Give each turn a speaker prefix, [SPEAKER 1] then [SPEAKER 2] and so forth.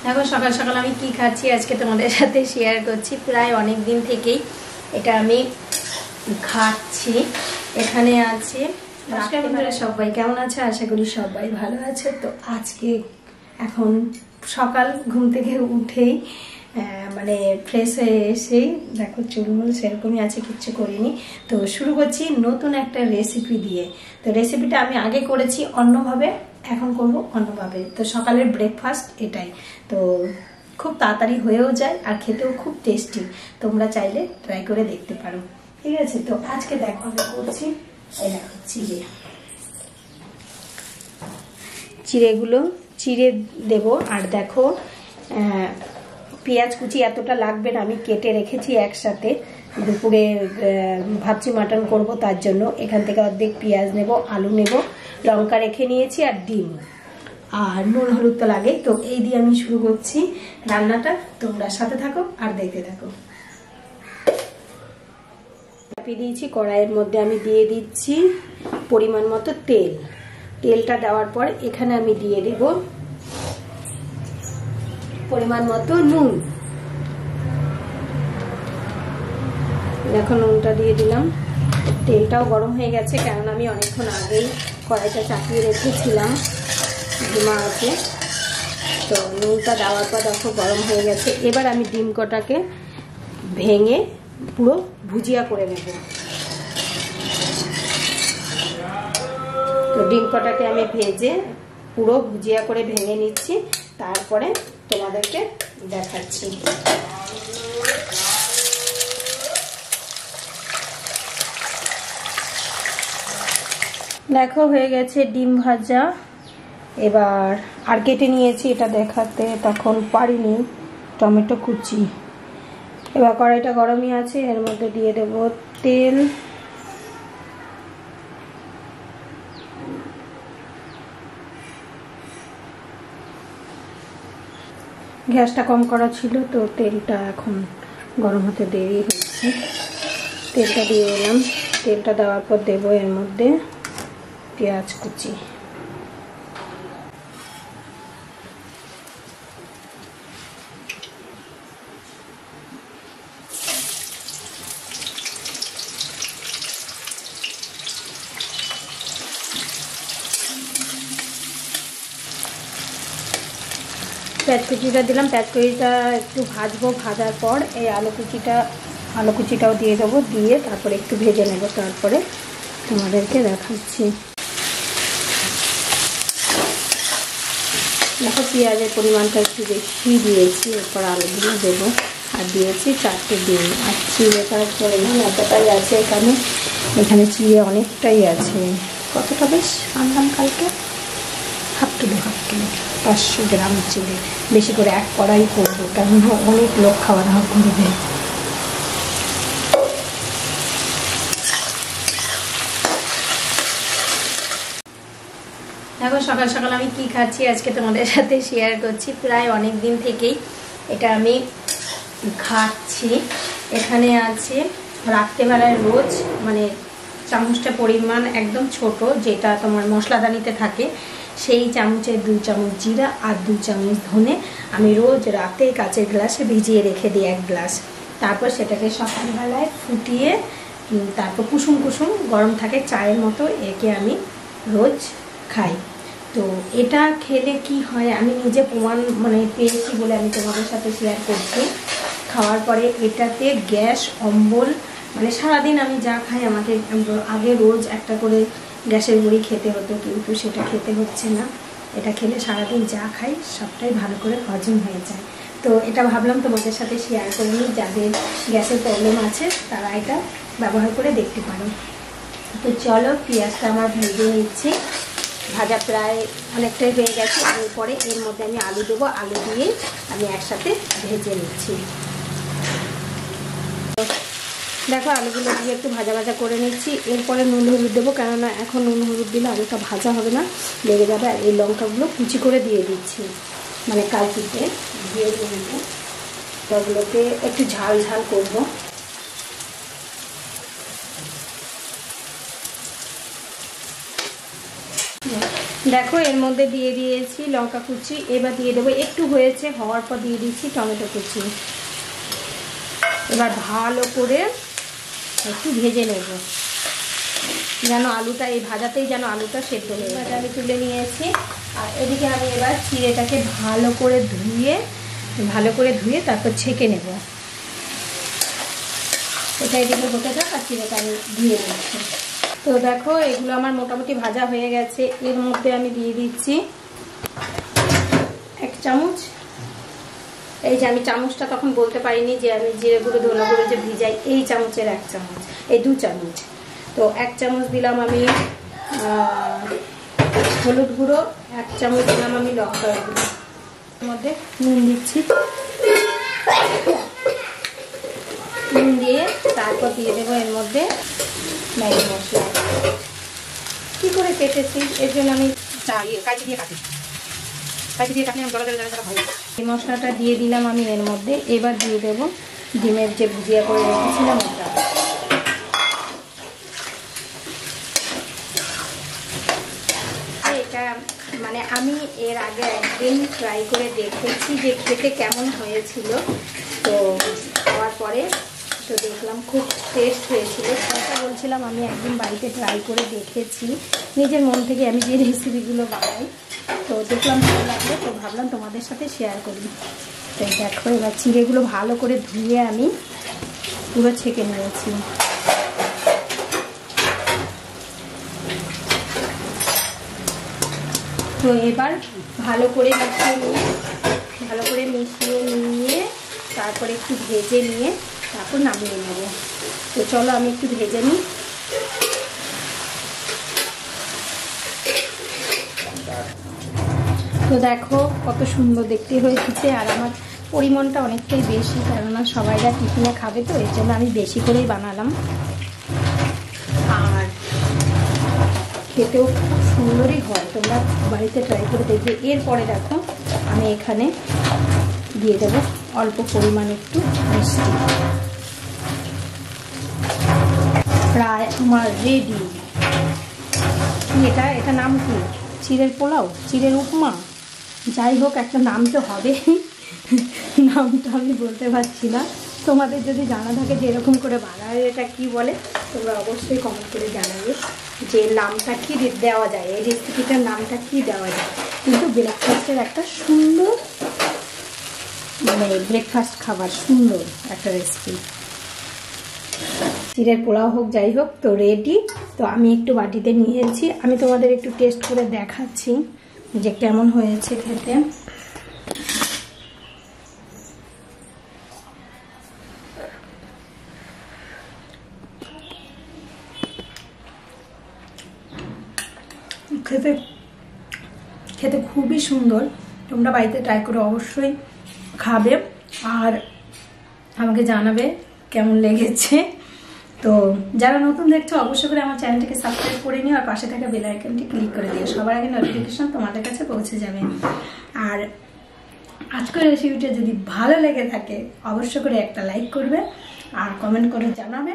[SPEAKER 1] দেখো সকাল সকাল আমি কি খাচ্ছি আজকে তোমাদের সাথে শেয়ার করছি। প্রায় অনেক দিন থেকেই এটা আমি খাচ্ছি। এখানে আছে। নমস্কার বন্ধুরা, সবাই কেমন আছে? আশা করি সবাই ভালো আছে। তো আজকে এখন সকাল ঘুম থেকে উঠেই মানে ফ্রেশ হয়ে এসেই দেখো চুলমুল সেরকমই আছে, কিচ্ছু করিনি। তো শুরু করছি নতুন একটা রেসিপি দিয়ে। তো রেসিপিটা আমি আগে করেছি অন্যভাবে, এখন করব অন্যভাবে। তো সকালের ব্রেকফাস্ট এটাই। তো খুব তাড়াতাড়ি হয়েও যায় আর খেতেও খুব টেস্টি। তোমরা চাইলে ট্রাই করে দেখতে পারো, ঠিক আছে? তো আজকে দেখো আমি করছি এই দেখো চিড়েগুলো চিড়ে দেব। আর দেখো পেঁয়াজ কুচি এতটা লাগবে না, আমি কেটে রেখেছি একসাথে। দুপুরে ভাবছি মাটন করব, তার জন্য এখান থেকে অর্ধেক পেঁয়াজ নেব, আলু নেব, লঙ্কা রেখে নিয়েছি আর ডিম আর নুন হলুদ তো লাগে। তো এই দিয়ে আমি শুরু করছি রান্নাটা। তোমরা সাথে থাকো আর দেখতে থাকো। চাপিয়ে দিয়েছি, কড়াইয়ের মধ্যে আমি দিয়ে দিচ্ছি পরিমাণ মতো তেল। তেলটা দেওয়ার পর এখানে আমি দিয়ে দেব পরিমাণ মতো নুন। দেখো নুনটা দিয়ে দিলাম। তেলটাও গরম হয়ে গেছে, কারণ আমি অনেকক্ষণ আগেই কড়াইটা চাপিয়ে রেখেছিলাম, ধোঁয়া আছে। তো নুনটা দেওয়ার পর দেখো গরম হয়ে গেছে। এবার আমি ডিম কটাকে ভেঙে পুরো ভুজিয়া করে নেব। তো ডিম কটাকে আমি ভেজে পুরো ভুজিয়া করে ভেঙে নিচ্ছি, তারপরে তোমাদেরকে দেখাচ্ছি। দেখো হয়ে গেছে ডিম ভাজা। এবার আর কেটে নিয়েছি, এটা দেখাতে তখন পারিনি, টমেটো কুচি। এবার কড়াইটা গরমই আছে, এর মধ্যে দিয়ে দেব তেল। গ্যাসটা কম করা ছিল, তো তেলটা এখন গরম হতে দেরি হচ্ছে। তেলটা দিয়ে দিলাম। তেলটা দেওয়ার পর দেবো এর মধ্যে পেঁয়াজ কুচি। পেঁয়াজ কুচিটা দিলাম। পেঁয়াজ কুচিটা একটু ভাজবো, ভাজার পর এই আলু কুচিটাও দিয়ে দেবো, দিয়ে তারপরে একটু ভেজে নেব, তারপরে তোমাদেরকে দেখাচ্ছি। দেখো পেঁয়াজের পরিমাণটা একটু বেশি দিয়েছি। এরপর আলুগুলো দেবো আর দিয়েছি 4টে ডিম। আর চিড়েটার পরিমাণ এতটাই আছে এখানে চিড়ে অনেকটাই আছে। কতটা বেশ আনলাম কালকে, হাফ কিলো 500 গ্রাম চিড়ে। বেশি করে এক কড়াই করবো, কারণ অনেক লোক খাওয়া দাওয়া করবে। দেখো সকাল সকাল আমি কি খাচ্ছি আজকে তোমাদের সাথে শেয়ার করছি। প্রায় অনেক দিন থেকেই এটা আমি খাচ্ছি। এখানে আছে রাত্রেবেলায় রোজ মানে চামচটা পরিমাণ একদম ছোট, যেটা তোমার মশলাদানিতে থাকে, সেই চামচের 2 চামচ জিরা আর 2 চামচ ধনে আমি রোজ রাতে কাচের গ্লাসে ভিজিয়ে রেখে দিই 1 গ্লাস। তারপর সেটাকে সকালবেলায় ফুটিয়ে তারপর কুসুম কুসুম গরম থাকে চায়ের মতো, একে আমি রোজ খাই। তো এটা খেলে কি হয় আমি নিজে প্রমাণ পেয়েছি বলে আমি তোমাদের সাথে শেয়ার করছি। খাওয়ার পরে এটাতে গ্যাস অম্বল সারাদিন আমি যা খাই, আমাকে আগে রোজ একটা করে গ্যাসের বড়ি খেতে হতো, কিন্তু সেটা খেতে হচ্ছে না। এটা খেলে সারাদিন যা খাই সবটাই ভালো করে হজম হয়ে যায়। তো এটা ভাবলাম তোমাদের সাথে শেয়ার করে নিই, যাদের গ্যাসের প্রবলেম আছে তারা এটা ব্যবহার করে দেখতে পারো। তো চলো পেঁয়াজটা আমার ভেজে নিচ্ছি। ভাজা প্রায় অনেকটাই হয়ে গেছে। এরপরে এর মধ্যে আমি আলু দেবো, আলু দিয়ে আমি একসাথে ভেজে নিচ্ছি। দেখো আলুগুলো দিয়ে একটু ভাজা ভাজা করে নিচ্ছি। এরপরে নুন হলুদ দেবো, কেননা এখন নুন হলুদ দিলে আলুটা ভাজা হবে না, লেগে যাবে। আর এই লঙ্কাগুলো কুচি করে দিয়ে দিচ্ছি, কালচিতে দিয়ে দেবো। ওগুলোকে একটু ঝাল ঝাল করবো। দেখো এর মধ্যে দিয়ে দিয়েছি লঙ্কা কুচি, এবার দিয়ে দেবো একটু হয়েছে, হওয়ার পর দিয়ে দিচ্ছি টমেটো কুচি। এবার ভালো করে একটু ভেজে নেব, যেন আলুটা এই ভাজাতেই যেন আলুটা সেদ্ধ হয়ে যায়। আমি তুলে নিয়েছি, আর এদিকে আমি এবার চিড়েটাকে ভালো করে ধুয়ে তারপর ছেঁকে নেব। এটা এদিকে হতে থাক, আর চিড়েটা আমি ধুয়ে নিচ্ছি। তো দেখো এগুলো আমার মোটামুটি ভাজা হয়ে গেছে। এর মধ্যে আমি দিয়ে দিচ্ছি 1 চামচ, এই যে আমি চামচটা তখন বলতে পারিনি যে আমি জিরে গুঁড়ো ধনে গুঁড়ো যে ভিজাই, এই চামচের 1 চামচ, এই 2 চামচ। তো 1 চামচ দিলাম আমি হলুদ গুঁড়ো, 1 চামচ দিলাম আমি লঙ্কার গুঁড়ো। এর মধ্যে নুন দিচ্ছি, নুন দিয়ে তারপর দিয়ে দেবো এর মধ্যে ম্যাগি মশলা। কি করে কেটেছি এর জন্য আমি কাঁচি দিয়ে কাটি, এই মশলাটা দিয়ে দিলাম আমি এর মধ্যে। এবার দিয়ে দেবো ডিমের যে ভুজিয়া করে রেখেছিলাম ওটা। এটা মানে আমি এর আগে একদিন ট্রাই করে দেখেছি যে খেতে কেমন হয়েছিল, তো খাওয়ার পরে তো দেখলাম খুব টেস্ট হয়েছিল। সেটা বলছিলাম আমি একদিন বাড়িতে ট্রাই করে দেখেছি নিজের মন থেকে, আমি যে রেসিপিগুলো বানাই, তো দেখলাম ভালো লাগলো, তো ভাবলাম তোমাদের সাথে শেয়ার করি। তো দেখো এবার চিড়েগুলো ভালো করে ধুয়ে আমি পুরো ছেঁকে নিয়েছি। তো এবার ভালো করে মিশিয়ে নিয়ে তারপরে একটু ভেজে নিয়ে তারপর নামিয়ে নেব। তো চলো আমি একটু ভেজে নিই। তো দেখো কত সুন্দর দেখতে হয়েছে, আর আমার পরিমাণটা অনেকটাই বেশি, কেননা সবাইরা টিফিনে খাবে, তো এর জন্য আমি বেশি করেই বানালাম। আর খেতেও খুব সুন্দরই হয়, তোমরা বাড়িতে ট্রাই করে দেখবে। এরপরে দেখো আমি এখানে দিয়ে দেবো অল্প পরিমাণ একটু মিষ্টি। প্রায় আমার রেডি। এটা নাম কি? চিড়ের পোলাও, চিড়ের উপমা, যাই হোক একটা নাম তো হবে। নামটা আমি বলতে পারছি না। তোমাদের যদি জানা থাকে যে এরকম করে বানায় এটা কি বলে, তোমরা অবশ্যই কমেন্ট করে জানাবে যে নামটা কি দেওয়া যায়, এই রেসিপিটার নামটা কি দেওয়া যায়। কিন্তু ব্রেকফাস্টের একটা সুন্দর, মানে ব্রেকফাস্ট খাবার সুন্দর একটা রেসিপি। চিড়ের পোলাও হোক যাই হোক, তো রেডি। তো আমি একটু বাটিতে নিয়েছি, আমি তোমাদের একটু টেস্ট করে দেখাচ্ছি যে কেমন হয়েছে খেতে। খেতে খুবই সুন্দর। তোমরা বাড়িতে ট্রাই করে অবশ্যই খাবে, আর আমাকে জানাবে কেমন লেগেছে। তো যারা নতুন দেখছো অবশ্যই করে আমার চ্যানেলটিকে সাবস্ক্রাইব করে নিও, আর পাশে থাকা বেল আইকনটি ক্লিক করে দিও, সবার আগে নোটিফিকেশন তোমাদের কাছে পৌঁছে যাবে। আর আজকের রেসিপিটা যদি ভালো লেগে থাকে অবশ্যই করে একটা লাইক করবে, আর কমেন্ট করে জানাবে